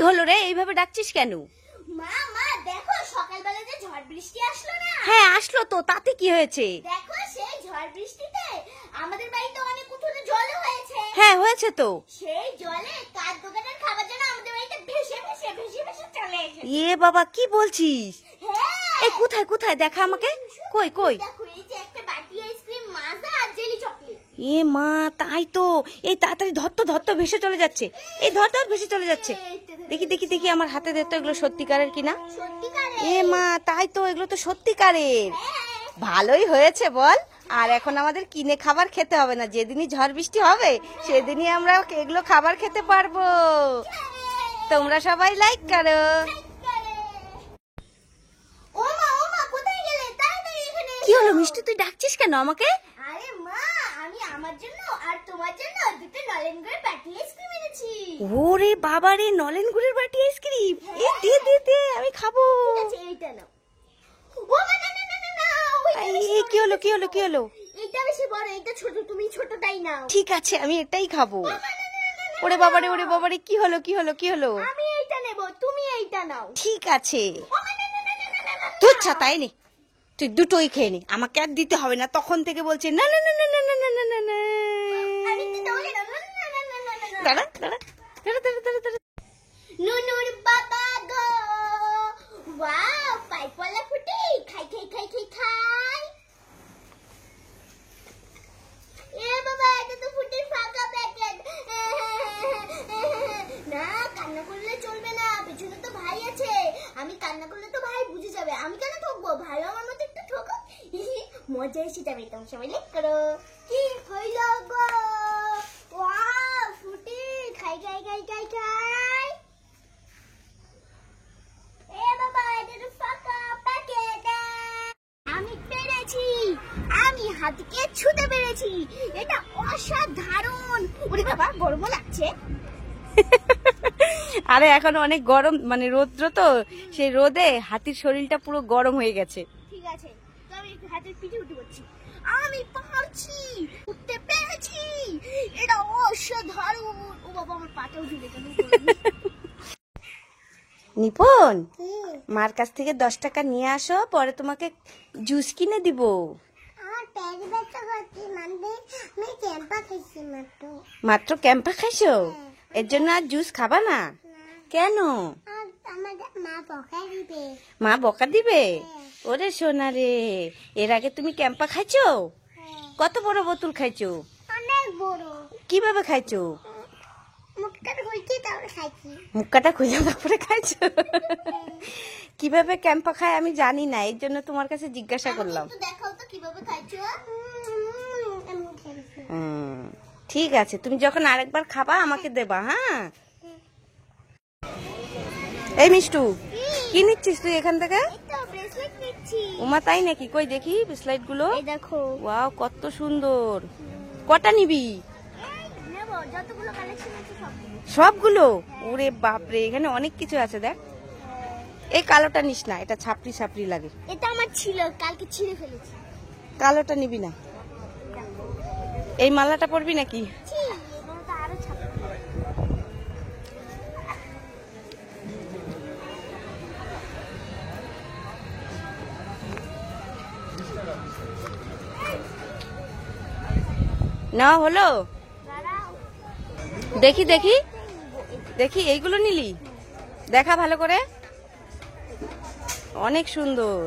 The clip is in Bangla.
হলো রে, এইভাবে ডাকছিস কেন? মা মা দেখো সকালবেলা যে ঝড় বৃষ্টি আসলো না। হ্যাঁ আসলো তো, তাতে কি হয়েছে? দেখো সেই ঝড় বৃষ্টিতে আমাদের বাড়িতে অনেক উঠোনে জল হয়েছে। হ্যাঁ হয়েছে তো। সেই জলে কার দোকানের খাবার যেন আমাদের বাড়িতে ভেসে ভেসে চলে এসেছে। এ বাবা কি বলছিস? হ্যাঁ এই কোথায় কোথায় দেখা আমাকে, কই কই? দেখো এই যে একটা বাটি আইসক্রিম, মাজা আর জেলি চকলেট। এ মা তাই তো, এই তাড়াতাড়ি ধর তো ভেসে চলে যাচ্ছে, এই ধর ভেসে চলে যাচ্ছে। দেখি দেখি দেখি আমার হাতে দে তো, এগুলো সত্যিকারের কিনা। সত্যিকারের? এ মা তাই তো, এগুলো তো সত্যিকারের। ভালোই হয়েছে বল, আর এখন আমাদের কিনে খাবার খেতে হবে না। যেদিনই ঝড় বৃষ্টি হবে সেদিনই আমরা এগুলো খাবার খেতে পারবো। তোমরা সবাই লাইক করো। ও মা কোথায় গেলে? তাড়াতাড়ি এখানে এসো। কি হলো মিষ্টি, তুই ডাকছিস কেন আমাকে? আরে মা আমি আমার জন্য আর তোমার জন্য দুটো নলেন গুড়ের বাটি আইসক্রিম এনেছি। ওরে বাবা রে, নলেন গুড়ের বাটি আইসক্রিম! এই দে আমি খাবো। ঠিক আছে এইটা নাও। ও মা না না না না না, ওইটা এই বেশি এই, কি বড়, হলো কি হলো কি হলো? এইটা বেশি বড়, এইটা ছোট, তুমি ছোটটাই নাও। ঠিক আছে আমি এটাই খাবো। না, না, না, না, না, ওরে বাবা রে, কি হলো কি হলো কি হলো? আমি এইটা নেব, তুমি এইটা নাও। ঠিক আছে, ও মা না না না না না না, না। তুই তাই নে, তুই দুটোই খেয়ে নে, আমাকে আর দিতে হবে না। তখন থেকে বলছে না না না না না না না না না না। আমি তো বলি না, না, না, না, না, না, না, না। দাঁড়া দাঁড়া দাঁড়া দাঁড়া দাঁড়া দাঁড়া। নুনুর বাবা গো, ওয়াও পাইপওয়ালা ফুটি, খাই খাই খাই খাই খাই। এ বাবা এটা তো ফুটির ফাঁকা প্যাকেট। না কান্না করলে চলবে না, পেছনে তো ভাই আছে। আমি কান্না করলে তো ভাই বুঝে যাবে, আমি কেন ঠকবো? ভাই আমার মতো একটু ঠকো। মজা এসে যাবে, তোমরা সবাই লাইক করো। কি হইল গো? ওয়াও ফুটি, খাই খাই খাই খাই খাই। এ বাবা এটা তো ফাঁকা প্যাকেট। আমি পেরেছি, আমি হাতকে ছুঁতে পেরেছি। এটা অসাধারণ। ওরে বাবা গরমও লাগছে। আরে এখন অনেক গরম, মানে রৌদ্র তো, সেই রোদে হাতির শরীরটা পুরো গরম হয়ে গেছে। ঠিক আছে তো আমি হাতের পিঠে উঠে পড়ছি। আমি পারছি, উঠতে পেরেছি। এটা অসাধারণ। ও বাবা আমার পাটাও ঝুলে গেল। নিপুণ, মার কাছ থেকে 10 টাকা নিয়ে আসো, পরে তোমাকে জুস কিনে দিব। আমার পেট ব্যথা করছে, মানে আমি ক্যাম্পা খাইছি মাত্র। মাত্র ক্যাম্পা খাইছো? এর জন্য আর জুস খাবা না? কেন? আর আমাদের মা বকা দিবে। মা বকা দিবে? ওরে সোনা রে, এর আগে তুমি ক্যাম্পা খাইছো? কত বড় বোতল খাইছো? অনেক বড়। কিভাবে খাইছো? মুখটা খুলছি তারপরে খাইছি। মুক্কাটা খুঁজে তারপরে খাইছো? কিভাবে ক্যাম্পা খায় আমি জানি না, এর জন্য তোমার কাছে জিজ্ঞাসা করলাম। একটু দেখাও তো কিভাবে খাইছো। ঠিক আছে, তুমি যখন আরেকবার খাবা আমাকে দেবা। হ্যাঁ এই মিষ্টু, কি নিচ্ছিস তুই এখান থেকে? এই তো ব্রেসলেট নিচ্ছি। উমা তাই নাকি? কই দেখি ব্রেসলেট গুলো। এই দেখো। ওয়াও কত সুন্দর। কটা নিবি? নেব যতগুলো কালেকশন আছে সব। সবগুলো? ওরে বাপরে, এখানে অনেক কিছু আছে দেখ। এই কালোটা নিস না, এটা ছাপড়ি ছাপড়ি লাগে। এটা আমার ছিল, কালকে ছিঁড়ে ফেলেছি। কালোটা নিবি না? এই মালাটা পরবি নাকি? ছি, এগুলো তো আরো ছাপ। না হলো, দাঁড়াও। দেখি দেখি দেখি, এইগুলো নিলি? দেখা ভালো করে, অনেক সুন্দর।